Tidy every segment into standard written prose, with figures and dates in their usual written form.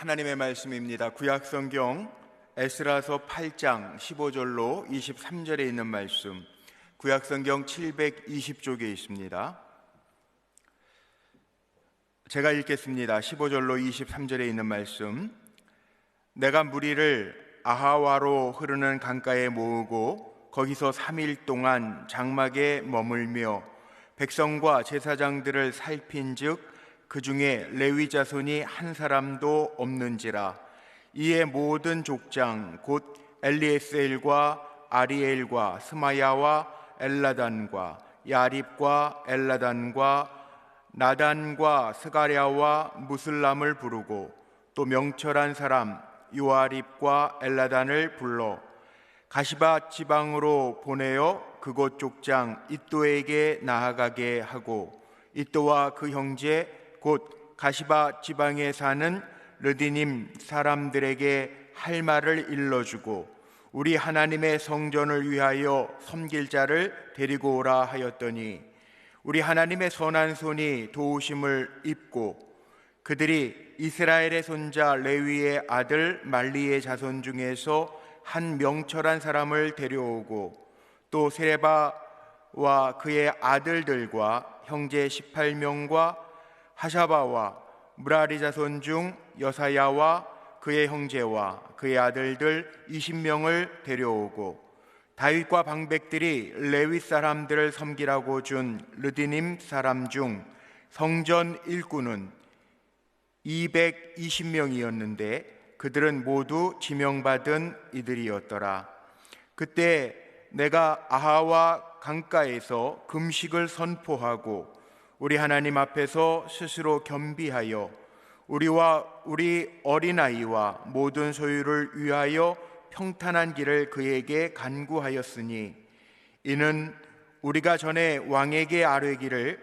하나님의 말씀입니다. 구약성경 에스라서 8장 15절로 23절에 있는 말씀, 구약성경 720쪽에 있습니다. 제가 읽겠습니다. 15절로 23절에 있는 말씀. 내가 무리를 아하와로 흐르는 강가에 모으고 거기서 3일 동안 장막에 머물며 백성과 제사장들을 살핀즉 그 중에 레위 자손이 한 사람도 없는지라. 이에 모든 족장 곧 엘리에셀과 아리엘과 스마야와 엘라단과 야립과 엘라단과 나단과 스가랴와 무슬람을 부르고 또 명철한 사람 요아립과 엘라단을 불러 가시바 지방으로 보내어 그곳 족장 이또에게 나아가게 하고 이또와 그 형제 곧 가시바 지방에 사는 르디님 사람들에게 할 말을 일러주고 우리 하나님의 성전을 위하여 섬길 자를 데리고 오라 하였더니 우리 하나님의 선한 손이 도우심을 입고 그들이 이스라엘의 손자 레위의 아들 말리의 자손 중에서 한 명철한 사람을 데려오고 또 세레바와 그의 아들들과 형제 18명과 하샤바와 무라리 자손 중 여사야와 그의 형제와 그의 아들들 20명을 데려오고 다윗과 방백들이 레위 사람들을 섬기라고 준 르디님 사람 중 성전 일꾼은 220명이었는데 그들은 모두 지명받은 이들이었더라. 그때 내가 아하와 강가에서 금식을 선포하고 우리 하나님 앞에서 스스로 겸비하여 우리와 우리 어린아이와 모든 소유를 위하여 평탄한 길을 그에게 간구하였으니 이는 우리가 전에 왕에게 아뢰기를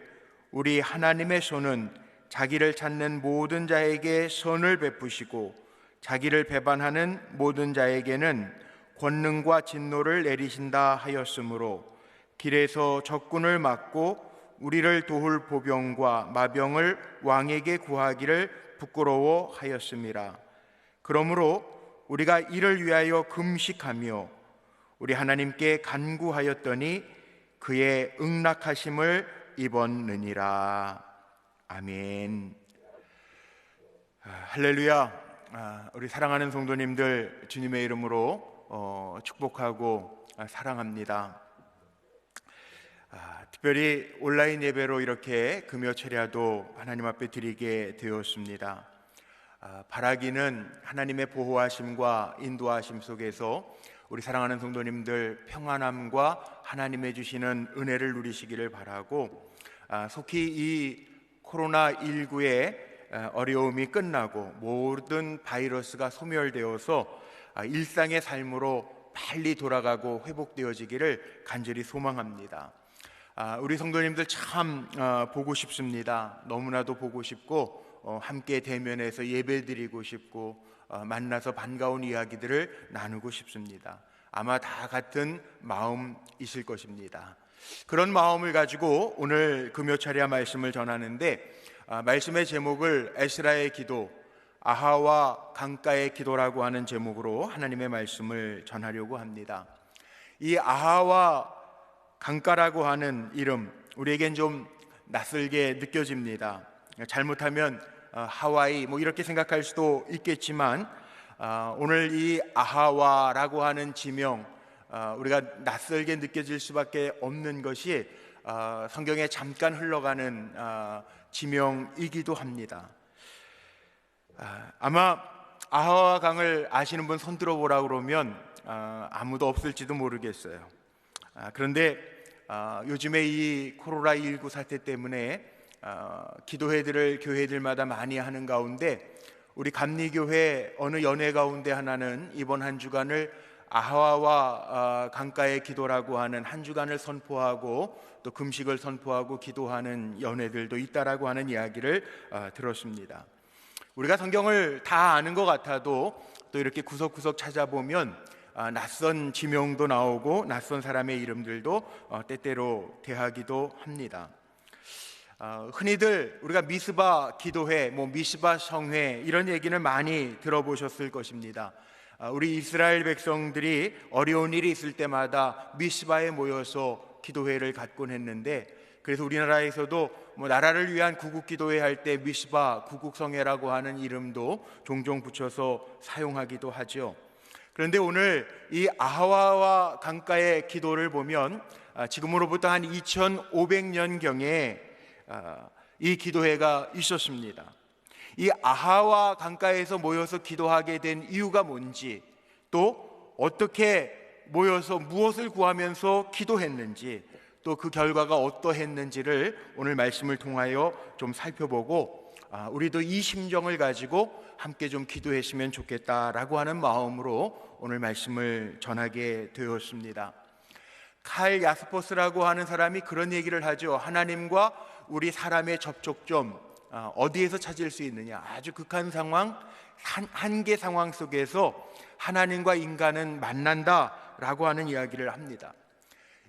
우리 하나님의 손은 자기를 찾는 모든 자에게 선을 베푸시고 자기를 배반하는 모든 자에게는 권능과 진노를 내리신다 하였으므로 길에서 적군을 막고 우리를 도울 보병과 마병을 왕에게 구하기를 부끄러워하였음이라. 그러므로 우리가 이를 위하여 금식하며 우리 하나님께 간구하였더니 그의 응낙하심을 입었느니라. 아멘. 할렐루야. 우리 사랑하는 성도님들 주님의 이름으로 축복하고 사랑합니다. 특별히 온라인 예배로 이렇게 금요 철야도 하나님 앞에 드리게 되었습니다. 바라기는 하나님의 보호하심과 인도하심 속에서 우리 사랑하는 성도님들 평안함과 하나님의 주시는 은혜를 누리시기를 바라고 속히 이 코로나19의 어려움이 끝나고 모든 바이러스가 소멸되어서 일상의 삶으로 빨리 돌아가고 회복되어지기를 간절히 소망합니다. 우리 성도님들 참 보고 싶습니다. 너무나도 보고 싶고 함께 대면해서 예배드리고 싶고 만나서 반가운 이야기들을 나누고 싶습니다. 아마 다 같은 마음이실 것입니다. 그런 마음을 가지고 오늘 금요철야 말씀을 전하는데 말씀의 제목을 에스라의 기도, 아하와 강가의 기도라고 하는 제목으로 하나님의 말씀을 전하려고 합니다. 이 아하와 강가라고 하는 이름, 우리에겐 좀 낯설게 느껴집니다. 잘못하면 하와이 이렇게 생각할 수도 있겠지만 오늘 이 아하와라고 하는 지명, 우리가 낯설게 느껴질 수밖에 없는 것이 성경에 잠깐 흘러가는 지명이기도 합니다. 아마 아하와 강을 아시는 분 손 들어보라고 그러면 아무도 없을지도 모르겠어요. 그런데 요즘에 이 코로나19 사태 때문에 기도회들을 교회들마다 많이 하는 가운데 우리 감리교회 어느 연회 가운데 하나는 이번 한 주간을 아하와 강가의 기도라고 하는 한 주간을 선포하고 또 금식을 선포하고 기도하는 연회들도 있다라고 하는 이야기를 들었습니다. 우리가 성경을 다 아는 것 같아도 또 이렇게 구석구석 찾아보면 낯선 지명도 나오고 낯선 사람의 이름들도 때때로 대하기도 합니다. 흔히들 우리가 미스바 기도회, 미스바 성회 이런 얘기는 많이 들어보셨을 것입니다. 우리 이스라엘 백성들이 어려운 일이 있을 때마다 미스바에 모여서 기도회를 갖곤 했는데, 그래서 우리나라에서도 나라를 위한 구국기도회 할 때 미스바 구국성회라고 하는 이름도 종종 붙여서 사용하기도 하죠. 그런데 오늘 이 아하와 강가의 기도를 보면 지금으로부터 한 2500년경에 이 기도회가 있었습니다. 이 아하와 강가에서 모여서 기도하게 된 이유가 뭔지, 또 어떻게 모여서 무엇을 구하면서 기도했는지, 또 그 결과가 어떠했는지를 오늘 말씀을 통하여 좀 살펴보고 우리도 이 심정을 가지고 함께 좀 기도했으면 좋겠다라고 하는 마음으로 오늘 말씀을 전하게 되었습니다. 칼 야스퍼스라고 하는 사람이 그런 얘기를 하죠. 하나님과 우리 사람의 접촉점 어디에서 찾을 수 있느냐. 아주 극한 상황, 한계 상황 속에서 하나님과 인간은 만난다라고 하는 이야기를 합니다.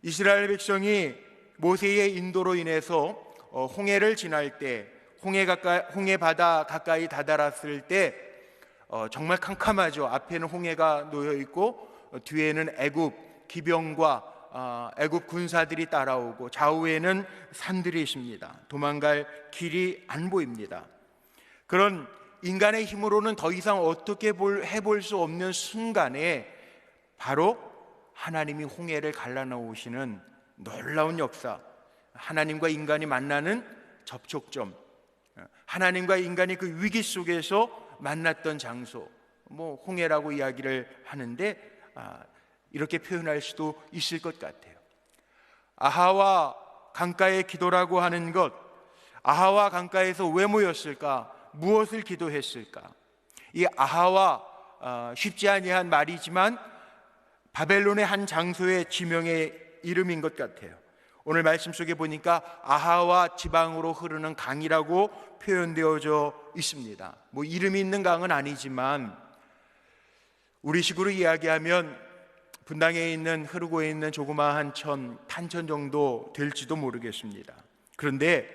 이스라엘 백성이 모세의 인도로 인해서 홍해를 지날 때, 홍해 바다 가까이 다다랐을 때 정말 캄캄하죠. 앞에는 홍해가 놓여 있고 뒤에는 애굽 기병과 애굽 군사들이 따라오고 좌우에는 산들이 있습니다. 도망갈 길이 안 보입니다. 그런 인간의 힘으로는 더 이상 어떻게 해볼 수 없는 순간에 바로 하나님이 홍해를 갈라놓으시는 놀라운 역사, 하나님과 인간이 만나는 접촉점, 하나님과 인간이 그 위기 속에서 만났던 장소, 홍해라고 이야기를 하는데 이렇게 표현할 수도 있을 것 같아요. 아하와 강가의 기도라고 하는 것, 아하와 강가에서 왜 모였을까? 무엇을 기도했을까? 이 아하와 쉽지 아니한 말이지만 바벨론의 한 장소의 지명의 이름인 것 같아요. 오늘 말씀 속에 보니까 아하와 지방으로 흐르는 강이라고 표현되어져 있습니다. 이름이 있는 강은 아니지만 우리식으로 이야기하면 분당에 있는 흐르고 있는 조그마한 탄천 정도 될지도 모르겠습니다. 그런데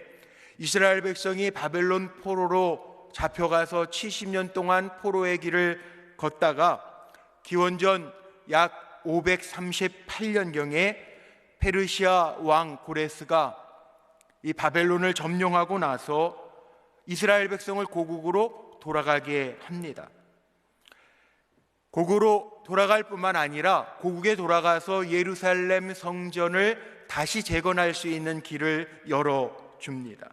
이스라엘 백성이 바벨론 포로로 잡혀가서 70년 동안 포로의 길을 걷다가 기원전 약 538년경에 페르시아 왕 고레스가 이 바벨론을 점령하고 나서 이스라엘 백성을 고국으로 돌아가게 합니다. 고국으로 돌아갈 뿐만 아니라 고국에 돌아가서 예루살렘 성전을 다시 재건할 수 있는 길을 열어줍니다.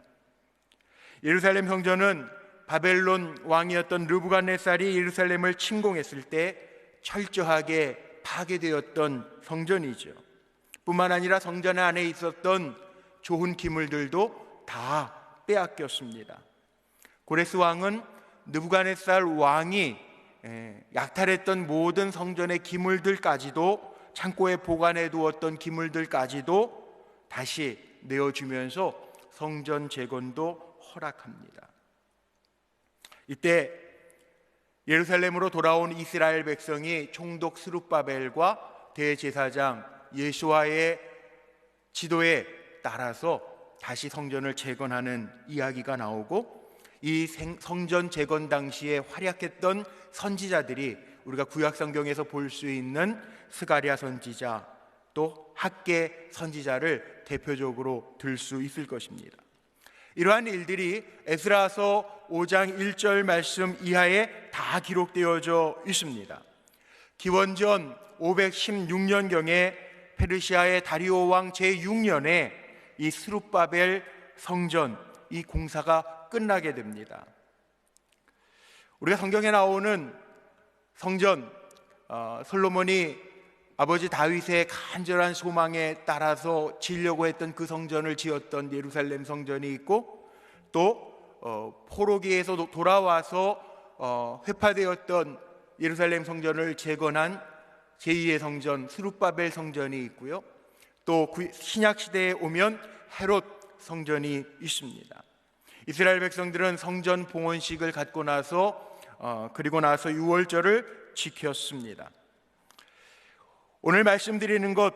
예루살렘 성전은 바벨론 왕이었던 르부갓네살이 예루살렘을 침공했을 때 철저하게 파괴되었던 성전이죠. 뿐만 아니라 성전 안에 있었던 좋은 기물들도 다 빼앗겼습니다. 고레스 왕은 느부갓네살 왕이 약탈했던 모든 성전의 기물들까지도, 창고에 보관해 두었던 기물들까지도 다시 내어주면서 성전 재건도 허락합니다. 이때 예루살렘으로 돌아온 이스라엘 백성이 총독 스룹바벨과 대제사장 예수아의 지도에 따라서 다시 성전을 재건하는 이야기가 나오고, 이 성전 재건 당시에 활약했던 선지자들이 우리가 구약 성경에서 볼 수 있는 스가랴 선지자, 또 학개 선지자를 대표적으로 들 수 있을 것입니다. 이러한 일들이 에스라서 5장 1절 말씀 이하에 다 기록되어져 있습니다. 기원전 516년경에 페르시아의 다리오 왕 제6년에 이 스룹바벨 성전, 이 공사가 끝나게 됩니다. 우리가 성경에 나오는 성전, 솔로몬이 아버지 다윗의 간절한 소망에 따라서 지으려고 했던 그 성전을 지었던 예루살렘 성전이 있고, 또 포로기에서 돌아와서 회파되었던 예루살렘 성전을 재건한 제2의 성전 스룹바벨 성전이 있고요, 또 신약시대에 오면 헤롯 성전이 있습니다. 이스라엘 백성들은 성전 봉헌식을 갖고 나서 그리고 나서 유월절을 지켰습니다. 오늘 말씀드리는 것,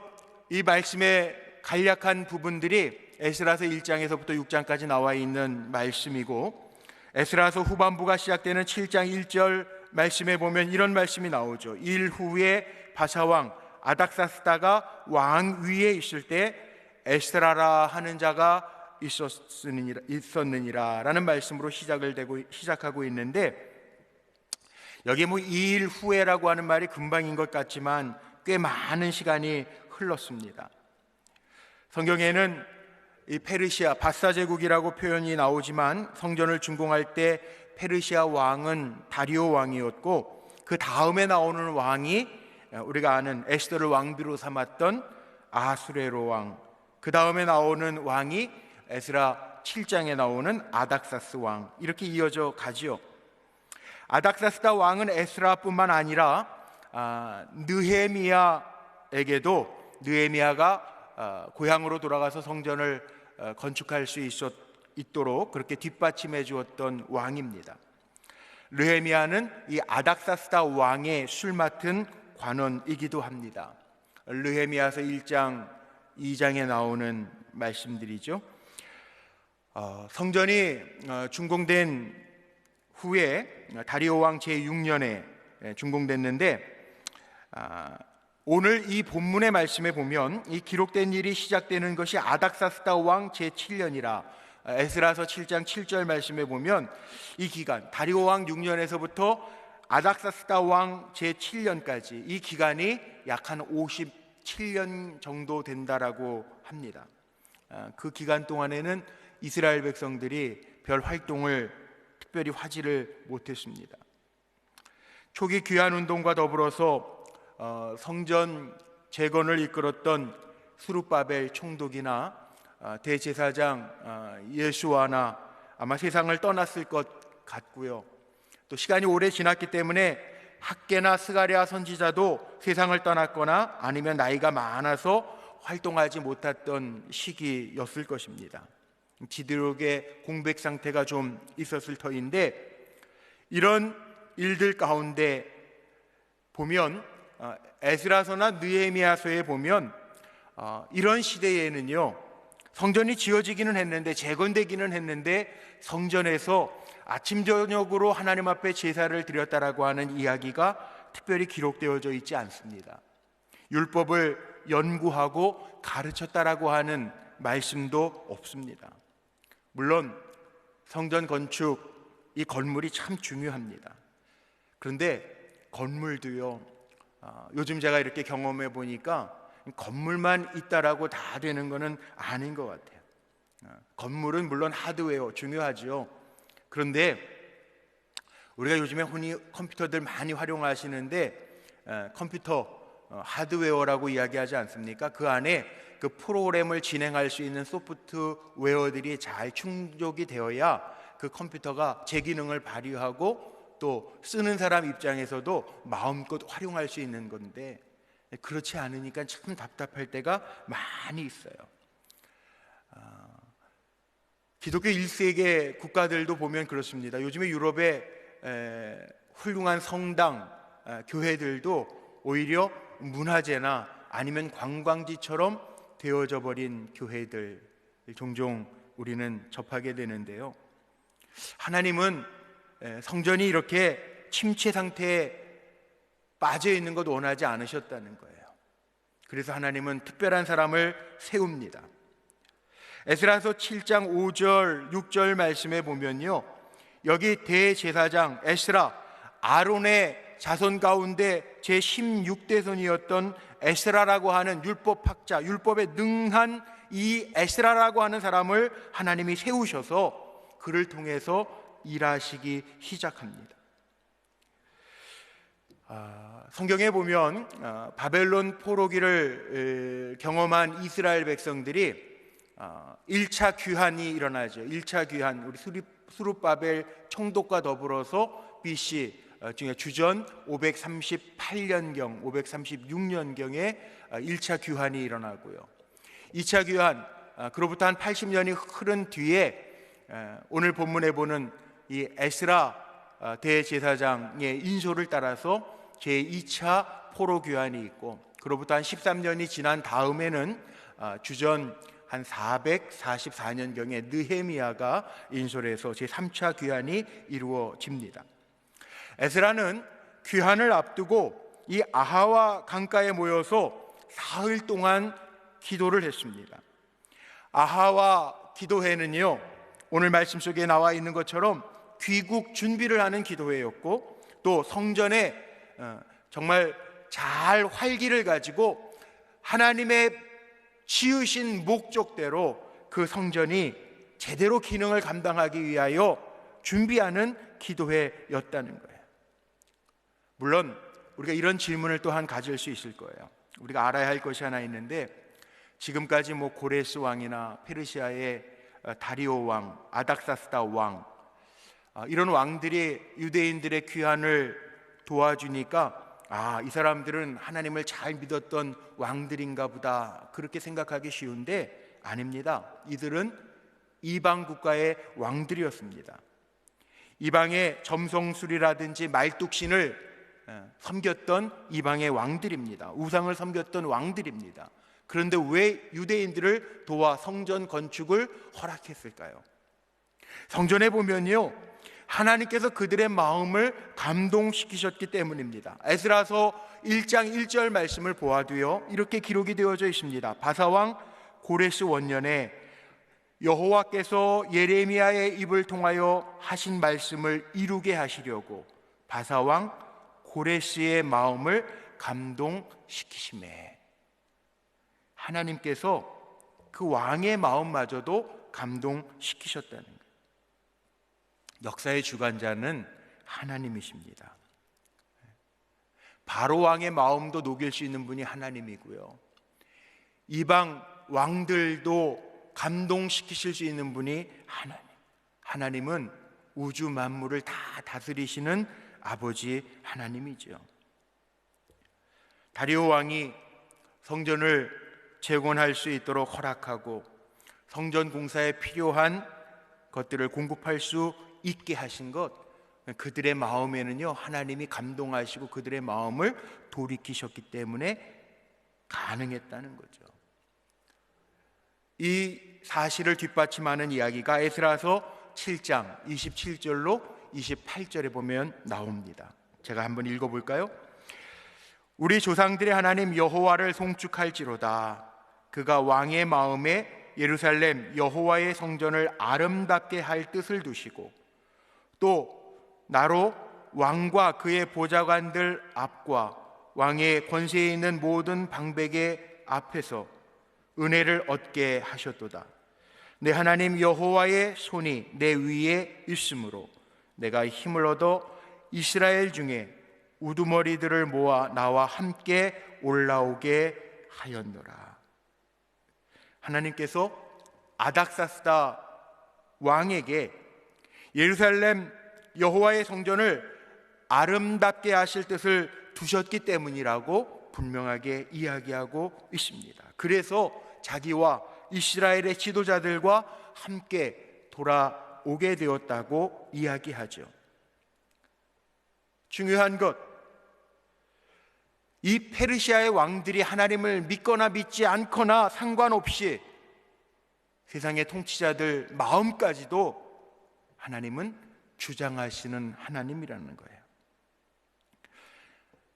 이 말씀의 간략한 부분들이 에스라서 1장에서부터 6장까지 나와 있는 말씀이고, 에스라서 후반부가 시작되는 7장 1절 말씀에 보면 이런 말씀이 나오죠. 일 후에 바사왕 아닥사스다가 왕 위에 있을 때 에스라라 하는 자가 있었느니라 라는 말씀으로 시작하고 있는데, 여기 뭐 2일 후에라고 하는 말이 금방인 것 같지만 꽤 많은 시간이 흘렀습니다. 성경에는 이 페르시아 바사 제국이라고 표현이 나오지만 성전을 준공할 때 페르시아 왕은 다리오 왕이었고, 그 다음에 나오는 왕이 우리가 아는 에스더를 왕비로 삼았던 아수레로 왕, 그 다음에 나오는 왕이 에스라 7장에 나오는 아닥사스 왕, 이렇게 이어져 가지요. 아닥사스다 왕은 에스라뿐만 아니라 느헤미야에게도, 느헤미야가 고향으로 돌아가서 성전을 건축할 수 있도록 그렇게 뒷받침해 주었던 왕입니다. 느헤미야는 이 아닥사스다 왕의 술 맡은 관원이기도 합니다. 느헤미야서 1장 2장에 나오는 말씀들이죠. 성전이 준공된 후에 다리오 왕 제6년에 준공됐는데, 오늘 이 본문의 말씀에 보면 이 기록된 일이 시작되는 것이 아닥사스다 왕 제7년이라 에스라서 7장 7절 말씀에 보면 이 기간, 다리오 왕 6년에서부터 아닥사스다 왕 제7년까지 이 기간이 약 한 57년 정도 된다라고 합니다. 그 기간 동안에는 이스라엘 백성들이 별 활동을 특별히 하지를 못했습니다. 초기 귀환운동과 더불어서 성전 재건을 이끌었던 스룹바벨 총독이나 대제사장 예수아나 아마 세상을 떠났을 것 같고요. 또 시간이 오래 지났기 때문에 학개나 스가랴 선지자도 세상을 떠났거나 아니면 나이가 많아서 활동하지 못했던 시기였을 것입니다. 지도력의 공백 상태가 좀 있었을 터인데, 이런 일들 가운데 보면 에스라서나 느헤미야서에 보면 이런 시대에는요, 성전이 지어지기는 했는데, 재건되기는 했는데 성전에서 아침 저녁으로 하나님 앞에 제사를 드렸다라고 하는 이야기가 특별히 기록되어져 있지 않습니다. 율법을 연구하고 가르쳤다라고 하는 말씀도 없습니다. 물론 성전 건축, 이 건물이 참 중요합니다. 그런데 건물도요, 요즘 제가 이렇게 경험해 보니까 건물만 있다라고 다 되는 것은 아닌 것 같아요. 건물은 물론 하드웨어 중요하죠. 그런데 우리가 요즘에 흔히 컴퓨터들 많이 활용하시는데 컴퓨터 하드웨어라고 이야기하지 않습니까? 그 안에 그 프로그램을 진행할 수 있는 소프트웨어들이 잘 충족이 되어야 그 컴퓨터가 제 기능을 발휘하고 또 쓰는 사람 입장에서도 마음껏 활용할 수 있는 건데, 그렇지 않으니까 참 답답할 때가 많이 있어요. 기독교 1세계 국가들도 보면 그렇습니다. 요즘에 유럽의 훌륭한 성당, 교회들도 오히려 문화재나 아니면 관광지처럼 되어져 버린 교회들 종종 우리는 접하게 되는데요. 하나님은 성전이 이렇게 침체 상태에 빠져 있는 것 원하지 않으셨다는 거예요. 그래서 하나님은 특별한 사람을 세웁니다. 에스라서 7장 5절 6절 말씀에 보면요, 여기 대제사장 에스라, 아론의 자손 가운데 제16대손이었던 에스라라고 하는 율법학자, 율법에 능한 이 에스라라고 하는 사람을 하나님이 세우셔서 그를 통해서 일하시기 시작합니다. 성경에 보면 바벨론 포로기를 경험한 이스라엘 백성들이 1차 귀환이 일어나죠. 1차 귀환, 우리 스룹바벨 총독과 더불어서 BC 중에 주전 538년경, 536년경에 1차 귀환이 일어나고요. 2차 귀환, 그로부터 한 80년이 흐른 뒤에 오늘 본문에 보는 이 에스라 대제사장의 인솔을 따라서 제2차 포로 귀환이 있고, 그로부터 한 13년이 지난 다음에는 주전 한 444년경에 느헤미야가 인솔해서 제3차 귀환이 이루어집니다. 에스라는 귀환을 앞두고 이 아하와 강가에 모여서 사흘 동안 기도를 했습니다. 아하와 기도회는요, 오늘 말씀 속에 나와 있는 것처럼 귀국 준비를 하는 기도회였고, 또 성전에 정말 잘 활기를 가지고 하나님의 지으신 목적대로 그 성전이 제대로 기능을 감당하기 위하여 준비하는 기도회였다는 거예요. 물론 우리가 이런 질문을 또한 가질 수 있을 거예요. 우리가 알아야 할 것이 하나 있는데, 지금까지 고레스 왕이나 페르시아의 다리오 왕, 아닥사스다 왕, 이런 왕들이 유대인들의 귀환을 도와주니까 이 사람들은 하나님을 잘 믿었던 왕들인가 보다, 그렇게 생각하기 쉬운데 아닙니다. 이들은 이방 국가의 왕들이었습니다. 이방의 점성술이라든지 말뚝신을 섬겼던 이방의 왕들입니다. 우상을 섬겼던 왕들입니다. 그런데 왜 유대인들을 도와 성전 건축을 허락했을까요? 성전에 보면요, 하나님께서 그들의 마음을 감동시키셨기 때문입니다. 에스라서 1장 1절 말씀을 보아도요, 이렇게 기록이 되어져 있습니다. 바사왕 고레스 원년에 여호와께서 예레미야의 입을 통하여 하신 말씀을 이루게 하시려고 바사왕 고레스의 마음을 감동시키시매. 하나님께서 그 왕의 마음마저도 감동시키셨다는 거예요. 역사의 주관자는 하나님이십니다. 바로 왕의 마음도 녹일 수 있는 분이 하나님이고요, 이방 왕들도 감동시키실 수 있는 분이 하나님. 하나님은 우주 만물을 다 다스리시는 아버지 하나님이죠. 다리오 왕이 성전을 재건할 수 있도록 허락하고 성전 공사에 필요한 것들을 공급할 수 있게 하신 것, 그들의 마음에는요, 하나님이 감동하시고 그들의 마음을 돌이키셨기 때문에 가능했다는 거죠. 이 사실을 뒷받침하는 이야기가 에스라서 7장 27절로 28절에 보면 나옵니다. 제가 한번 읽어볼까요? 우리 조상들의 하나님 여호와를 송축할지로다. 그가 왕의 마음에 예루살렘 여호와의 성전을 아름답게 할 뜻을 두시고 또 나로 왕과 그의 보좌관들 앞과 왕의 권세에 있는 모든 방백의 앞에서 은혜를 얻게 하셨도다. 내 하나님 여호와의 손이 내 위에 있으므로 내가 힘을 얻어 이스라엘 중에 우두머리들을 모아 나와 함께 올라오게 하였노라. 하나님께서 아닥사스다 왕에게 예루살렘 여호와의 성전을 아름답게 하실 뜻을 두셨기 때문이라고 분명하게 이야기하고 있습니다. 그래서 자기와 이스라엘의 지도자들과 함께 돌아오게 되었다고 이야기하죠. 중요한 것, 이 페르시아의 왕들이 하나님을 믿거나 믿지 않거나 상관없이 세상의 통치자들 마음까지도 하나님은 주장하시는 하나님이라는 거예요.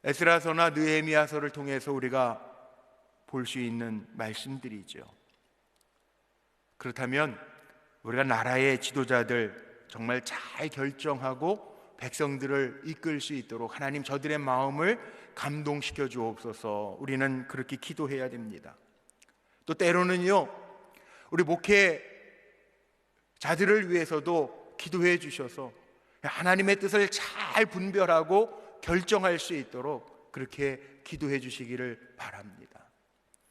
에스라서나 느헤미야서를 통해서 우리가 볼 수 있는 말씀들이죠. 그렇다면 우리가 나라의 지도자들 정말 잘 결정하고 백성들을 이끌 수 있도록 하나님 저들의 마음을 감동시켜 주옵소서. 우리는 그렇게 기도해야 됩니다. 또 때로는요, 우리 목회자들을 위해서도 기도해 주셔서 하나님의 뜻을 잘 분별하고 결정할 수 있도록 그렇게 기도해 주시기를 바랍니다.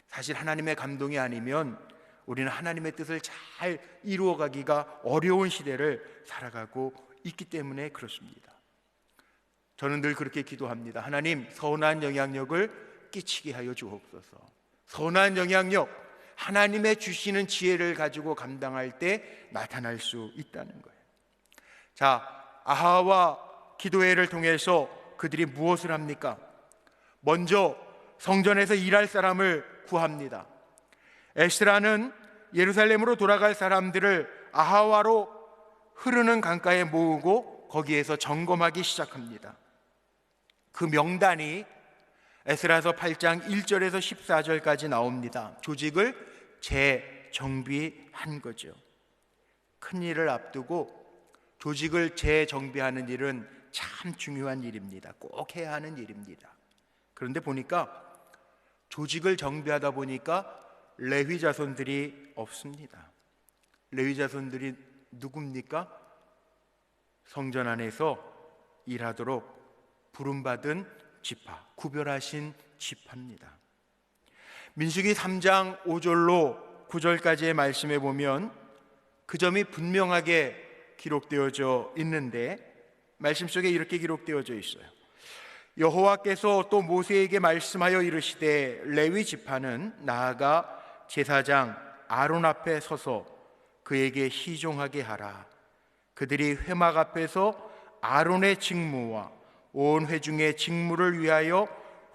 사실 하나님의 감동이 아니면 우리는 하나님의 뜻을 잘 이루어가기가 어려운 시대를 살아가고 있기 때문에 그렇습니다. 저는 늘 그렇게 기도합니다. 하나님, 선한 영향력을 끼치게 하여 주옵소서. 선한 영향력, 하나님의 주시는 지혜를 가지고 감당할 때 나타날 수 있다는 거예요. 자, 아하와 기도회를 통해서 그들이 무엇을 합니까? 먼저 성전에서 일할 사람을 구합니다. 에스라는 예루살렘으로 돌아갈 사람들을 아하와로 흐르는 강가에 모으고 거기에서 점검하기 시작합니다. 그 명단이 에스라서 8장 1절에서 14절까지 나옵니다. 조직을 재정비한 거죠. 큰 일을 앞두고 조직을 재정비하는 일은 참 중요한 일입니다. 꼭 해야 하는 일입니다. 그런데 보니까 조직을 정비하다 보니까 레위 자손들이 없습니다. 레위 자손들이 누굽니까? 성전 안에서 일하도록 부름받은 지파, 구별하신 지파입니다. 민수기 3장 5절로 9절까지의 말씀에 보면 그 점이 분명하게 기록되어져 있는데, 말씀 속에 이렇게 기록되어져 있어요. 여호와께서 또 모세에게 말씀하여 이르시되 레위 지파는 나아가 제사장 아론 앞에 서서 그에게 희종하게 하라. 그들이 회막 앞에서 아론의 직무와 온 회중의 직무를 위하여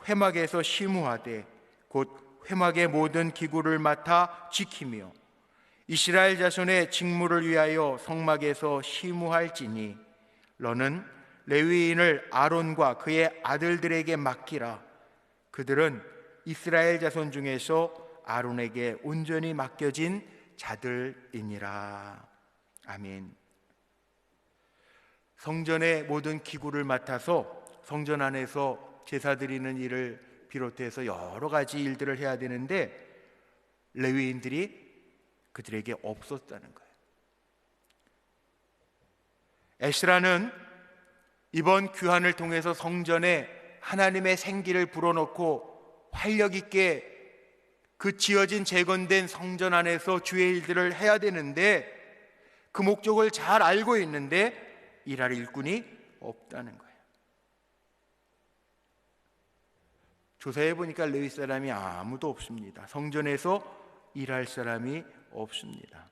회막에서 심우하되 곧 회막의 모든 기구를 맡아 지키며 이스라엘 자손의 직무를 위하여 성막에서 심우할지니 너는 레위인을 아론과 그의 아들들에게 맡기라. 그들은 이스라엘 자손 중에서 아론에게 온전히 맡겨진 자들이니라. 아멘. 성전의 모든 기구를 맡아서 성전 안에서 제사 드리는 일을 비롯해서 여러 가지 일들을 해야 되는데 레위인들이 그들에게 없었다는 거예요. 에스라는 이번 규환을 통해서 성전에 하나님의 생기를 불어넣고 활력 있게 그 지어진 재건된 성전 안에서 주의 일들을 해야 되는데 그 목적을 잘 알고 있는데 일할 일꾼이 없다는 거예요. 조사해 보니까 레위 사람이 아무도 없습니다. 성전에서 일할 사람이 없습니다.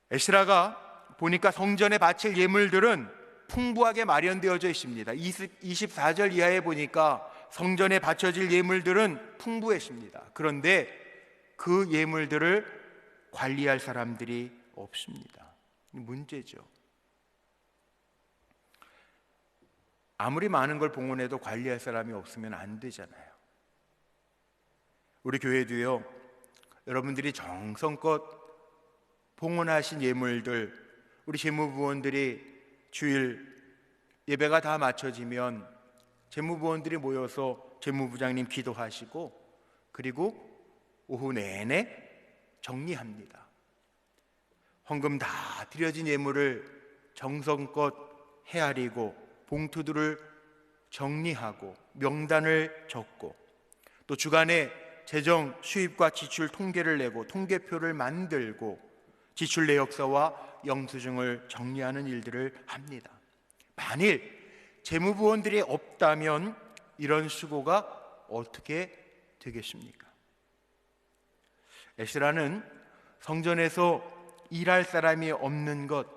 에스라가 보니까 성전에 바칠 예물들은 풍부하게 마련되어져 있습니다. 24절 이하에 보니까 성전에 바쳐질 예물들은 풍부했습니다. 그런데 그 예물들을 관리할 사람들이 없습니다. 문제죠. 아무리 많은 걸 봉헌해도 관리할 사람이 없으면 안 되잖아요. 우리 교회도요, 여러분들이 정성껏 봉헌하신 예물들, 우리 재무부원들이 주일 예배가 다 마쳐지면 재무부원들이 모여서 재무부장님 기도하시고 그리고 오후 내내 정리합니다. 헌금 다 드려진 예물을 정성껏 헤아리고 봉투들을 정리하고 명단을 적고 또 주간에 재정 수입과 지출 통계를 내고 통계표를 만들고 지출 내역서와 영수증을 정리하는 일들을 합니다. 만일 재무부원들이 없다면 이런 수고가 어떻게 되겠습니까? 에스라는 성전에서 일할 사람이 없는 것,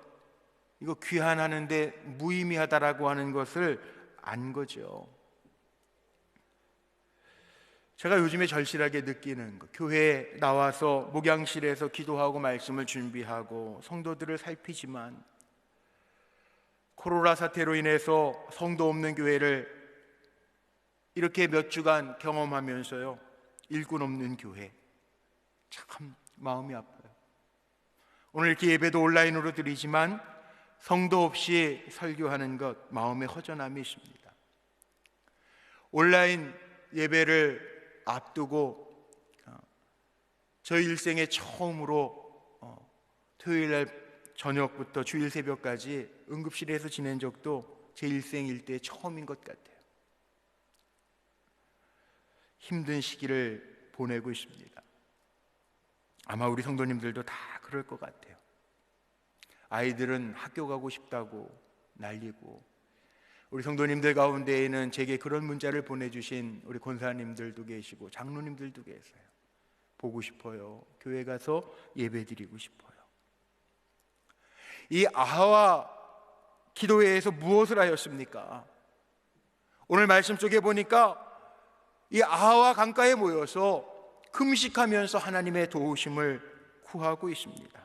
이거 귀환하는데 무의미하다라고 하는 것을 안 거죠. 제가 요즘에 절실하게 느끼는 것, 교회에 나와서 목양실에서 기도하고 말씀을 준비하고 성도들을 살피지만 코로나 사태로 인해서 성도 없는 교회를 이렇게 몇 주간 경험하면서요, 일꾼 없는 교회, 참 마음이 아파요. 오늘 이렇게 예배도 온라인으로 드리지만 성도 없이 설교하는 것, 마음에 허전함이 있습니다. 온라인 예배를 앞두고 저 일생에 처음으로 토요일날 저녁부터 주일 새벽까지 응급실에서 지낸 적도 제 일생 일대 처음인 것 같아요. 힘든 시기를 보내고 있습니다. 아마 우리 성도님들도 다 그럴 것 같아요. 아이들은 학교 가고 싶다고 난리고, 우리 성도님들 가운데에는 제게 그런 문자를 보내주신 우리 권사님들도 계시고 장로님들도 계세요. 보고 싶어요. 교회 가서 예배드리고 싶어요. 이 아하와 기도회에서 무엇을 하였습니까? 오늘 말씀 속에 보니까 이 아하와 강가에 모여서 금식하면서 하나님의 도우심을 구하고 있습니다.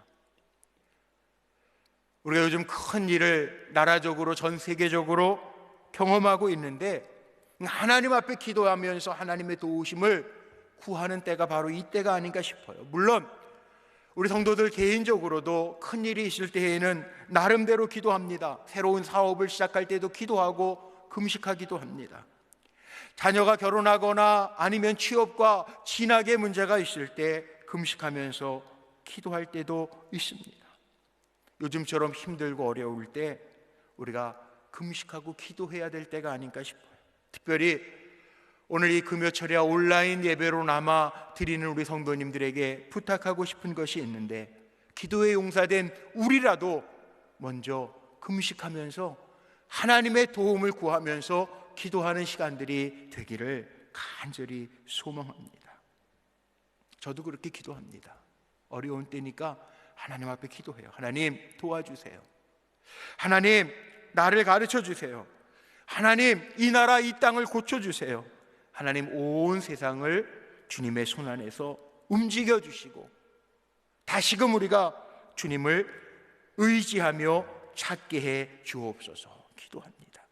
우리가 요즘 큰 일을 나라적으로 전 세계적으로 경험하고 있는데, 하나님 앞에 기도하면서 하나님의 도우심을 구하는 때가 바로 이 때가 아닌가 싶어요. 물론 우리 성도들 개인적으로도 큰 일이 있을 때에는 나름대로 기도합니다. 새로운 사업을 시작할 때도 기도하고 금식하기도 합니다. 자녀가 결혼하거나 아니면 취업과 진학의 문제가 있을 때 금식하면서 기도할 때도 있습니다. 요즘처럼 힘들고 어려울 때 우리가 금식하고 기도해야 될 때가 아닌가 싶어요. 특별히 오늘 이 금요철야 온라인 예배로나마 드리는 우리 성도님들에게 부탁하고 싶은 것이 있는데, 기도에 용사된 우리라도 먼저 금식하면서 하나님의 도움을 구하면서 기도하는 시간들이 되기를 간절히 소망합니다. 저도 그렇게 기도합니다. 어려운 때니까 하나님 앞에 기도해요. 하나님 도와주세요. 하나님 나를 가르쳐 주세요. 하나님 이 나라 이 땅을 고쳐주세요. 하나님 온 세상을 주님의 손 안에서 움직여 주시고 다시금 우리가 주님을 의지하며 찾게 해 주옵소서 기도합니다.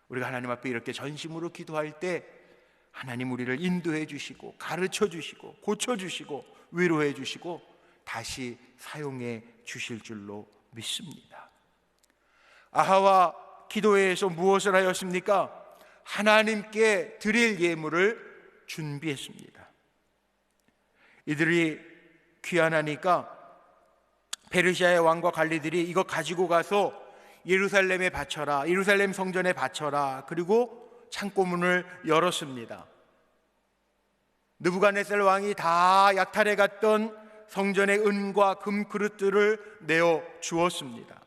우리가 하나님 앞에 이렇게 전심으로 기도할 때 하나님 우리를 인도해 주시고 가르쳐 주시고 고쳐 주시고 위로해 주시고 다시 사용해 주실 줄로 믿습니다. 아하와 기도회에서 무엇을 하였습니까? 하나님께 드릴 예물을 준비했습니다. 이들이 귀환하니까 페르시아의 왕과 관리들이 이거 가지고 가서 예루살렘에 바쳐라, 예루살렘 성전에 바쳐라. 그리고 창고문을 열었습니다. 느부갓네살 왕이 다 약탈해 갔던 성전의 은과 금 그릇들을 내어 주었습니다.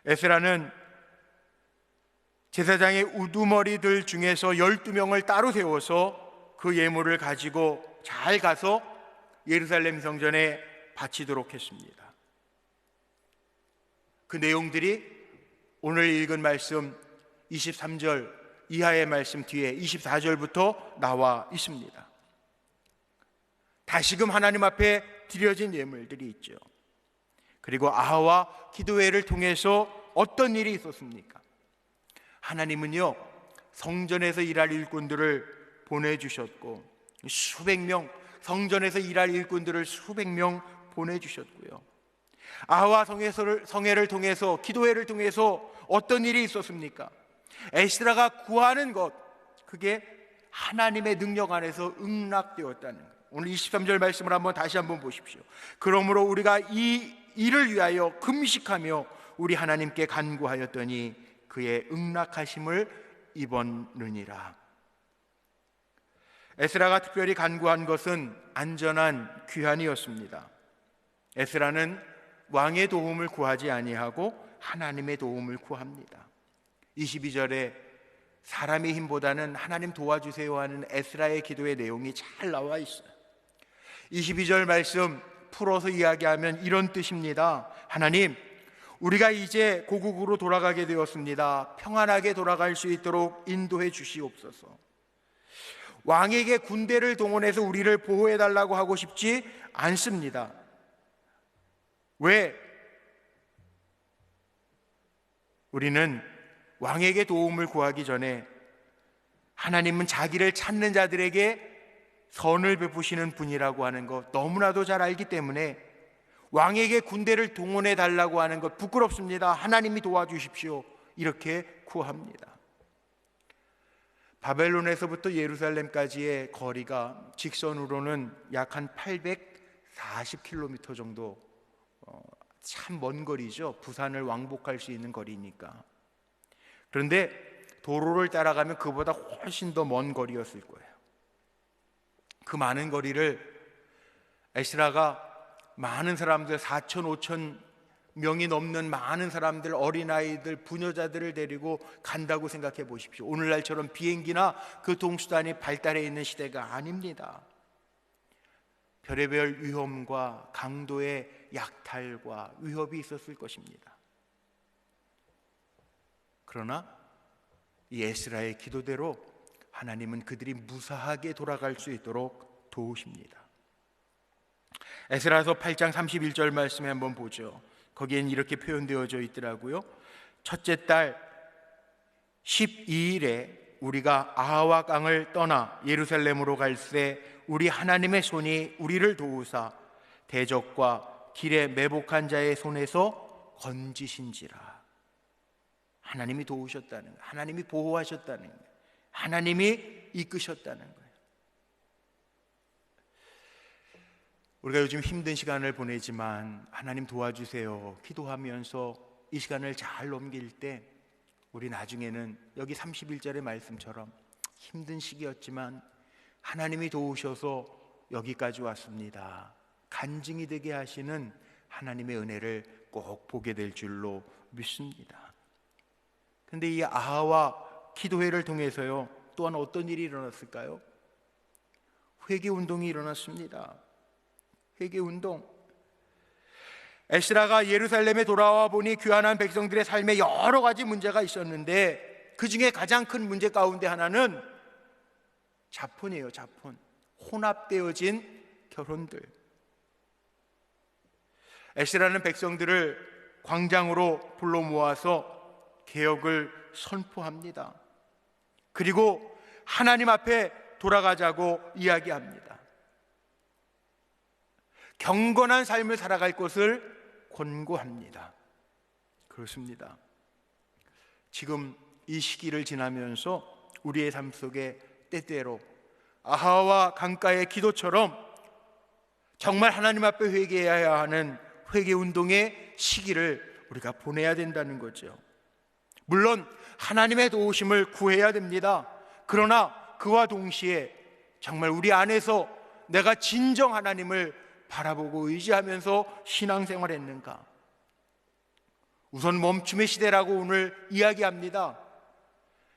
에스라는 제사장의 우두머리들 중에서 12명을 따로 세워서 그 예물을 가지고 잘 가서 예루살렘 성전에 바치도록 했습니다. 그 내용들이 오늘 읽은 말씀 23절 이하의 말씀 뒤에 24절부터 나와 있습니다. 다시금 하나님 앞에 드려진 예물들이 있죠. 그리고 아하와 기도회를 통해서 어떤 일이 있었습니까? 하나님은요 성전에서 일할 일꾼들을 보내주셨고 수백 명, 성전에서 일할 일꾼들을 수백 명 보내주셨고요. 아하와 성회를 통해서 기도회를 통해서 어떤 일이 있었습니까? 에스라가 구하는 것, 그게 하나님의 능력 안에서 응낙되었다는 것. 오늘 23절 말씀을 다시 한번 보십시오. 그러므로 우리가 이 일을 위하여 금식하며 우리 하나님께 간구하였더니 그의 응낙하심을 입었느니라. 에스라가 특별히 간구한 것은 안전한 귀환이었습니다. 에스라는 왕의 도움을 구하지 아니하고 하나님의 도움을 구합니다. 22절에 사람의 힘보다는 하나님 도와주세요 하는 에스라의 기도의 내용이 잘 나와 있어요. 22절 말씀 풀어서 이야기하면 이런 뜻입니다. 하나님, 우리가 이제 고국으로 돌아가게 되었습니다. 평안하게 돌아갈 수 있도록 인도해 주시옵소서. 왕에게 군대를 동원해서 우리를 보호해 달라고 하고 싶지 않습니다. 왜? 우리는 왕에게 도움을 구하기 전에 하나님은 자기를 찾는 자들에게 선을 베푸시는 분이라고 하는 것 너무나도 잘 알기 때문에 왕에게 군대를 동원해 달라고 하는 것 부끄럽습니다. 하나님이 도와주십시오. 이렇게 구합니다. 바벨론에서부터 예루살렘까지의 거리가 직선으로는 약 한 840km 정도, 참 먼 거리죠. 부산을 왕복할 수 있는 거리니까. 그런데 도로를 따라가면 그보다 훨씬 더 먼 거리였을 거예요. 그 많은 거리를 에스라가 많은 사람들 4천 5천 명이 넘는 많은 사람들, 어린아이들, 부녀자들을 데리고 간다고 생각해 보십시오. 오늘날처럼 비행기나 교통수단이 발달해 있는 시대가 아닙니다. 별의별 위험과 강도의 약탈과 위협이 있었을 것입니다. 그러나 이 에스라의 기도대로 하나님은 그들이 무사하게 돌아갈 수 있도록 도우십니다. 에스라서 8장 31절 말씀에 한번 보죠. 거기엔 이렇게 표현되어져 있더라고요. 첫째 달 12일에 우리가 아하와 강을 떠나 예루살렘으로 갈새 우리 하나님의 손이 우리를 도우사 대적과 길에 매복한 자의 손에서 건지신지라. 하나님이 도우셨다는 거예요. 하나님이 보호하셨다는 거예요. 하나님이 이끄셨다는 거예요. 우리가 요즘 힘든 시간을 보내지만 하나님 도와주세요 기도하면서 이 시간을 잘 넘길 때 우리 나중에는 여기 31절의 말씀처럼 힘든 시기였지만 하나님이 도우셔서 여기까지 왔습니다. 간증이 되게 하시는 하나님의 은혜를 꼭 보게 될 줄로 믿습니다. 그런데 이 아하와 기도회를 통해서요, 또한 어떤 일이 일어났을까요? 회개운동이 일어났습니다. 회개운동. 에스라가 예루살렘에 돌아와 보니 귀환한 백성들의 삶에 여러 가지 문제가 있었는데 그 중에 가장 큰 문제 가운데 하나는 자폰이에요. 자폰. 혼합되어진 결혼들. 에스라는 백성들을 광장으로 불러 모아서 개혁을 선포합니다. 그리고 하나님 앞에 돌아가자고 이야기합니다. 경건한 삶을 살아갈 것을 권고합니다. 그렇습니다. 지금 이 시기를 지나면서 우리의 삶 속에 때때로 아하와 강가의 기도처럼 정말 하나님 앞에 회개해야 하는 회개운동의 시기를 우리가 보내야 된다는 거죠. 물론 하나님의 도우심을 구해야 됩니다. 그러나 그와 동시에 정말 우리 안에서 내가 진정 하나님을 바라보고 의지하면서 신앙생활 했는가? 우선 멈춤의 시대라고 오늘 이야기합니다.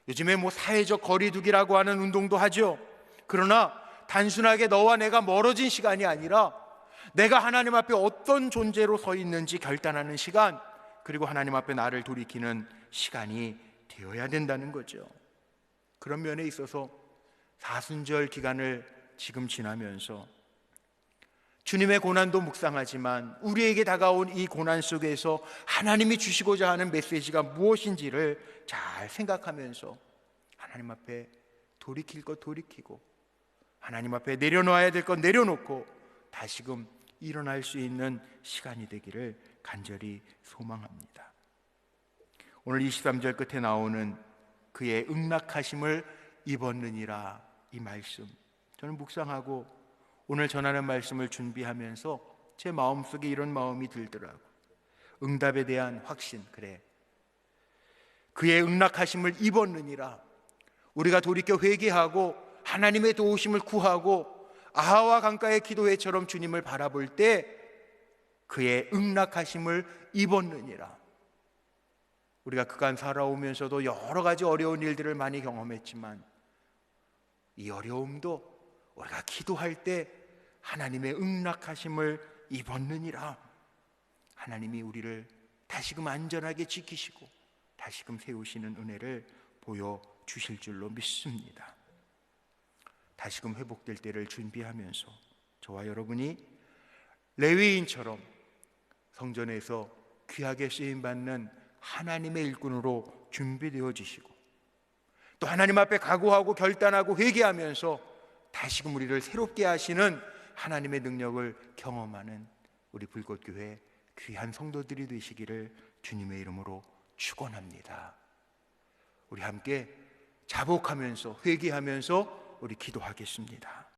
요즘에 사회적 거리두기라고 하는 운동도 하죠. 그러나 단순하게 너와 내가 멀어진 시간이 아니라 내가 하나님 앞에 어떤 존재로 서 있는지 결단하는 시간, 그리고 하나님 앞에 나를 돌이키는 시간이 되어야 된다는 거죠. 그런 면에 있어서 사순절 기간을 지금 지나면서 주님의 고난도 묵상하지만 우리에게 다가온 이 고난 속에서 하나님이 주시고자 하는 메시지가 무엇인지를 잘 생각하면서 하나님 앞에 돌이킬 것 돌이키고 하나님 앞에 내려놓아야 될 것 내려놓고 다시금 일어날 수 있는 시간이 되기를 간절히 소망합니다. 오늘 23절 끝에 나오는 그의 응낙하심을 입었느니라, 이 말씀 저는 묵상하고 오늘 전하는 말씀을 준비하면서 제 마음속에 이런 마음이 들더라고요. 응답에 대한 확신, 그래, 그의 응낙하심을 입었느니라. 우리가 돌이켜 회개하고 하나님의 도우심을 구하고 아하와 강가의 기도회처럼 주님을 바라볼 때 그의 응낙하심을 입었느니라. 우리가 그간 살아오면서도 여러 가지 어려운 일들을 많이 경험했지만 이 어려움도 우리가 기도할 때 하나님의 응낙하심을 입었느니라. 하나님이 우리를 다시금 안전하게 지키시고 다시금 세우시는 은혜를 보여주실 줄로 믿습니다. 다시금 회복될 때를 준비하면서 저와 여러분이 레위인처럼 성전에서 귀하게 쓰임받는 하나님의 일꾼으로 준비되어지시고 또 하나님 앞에 각오하고 결단하고 회개하면서 다시금 우리를 새롭게 하시는 하나님의 능력을 경험하는 우리 불꽃교회 귀한 성도들이 되시기를 주님의 이름으로 축원합니다. 우리 함께 자복하면서 회개하면서 우리 기도하겠습니다.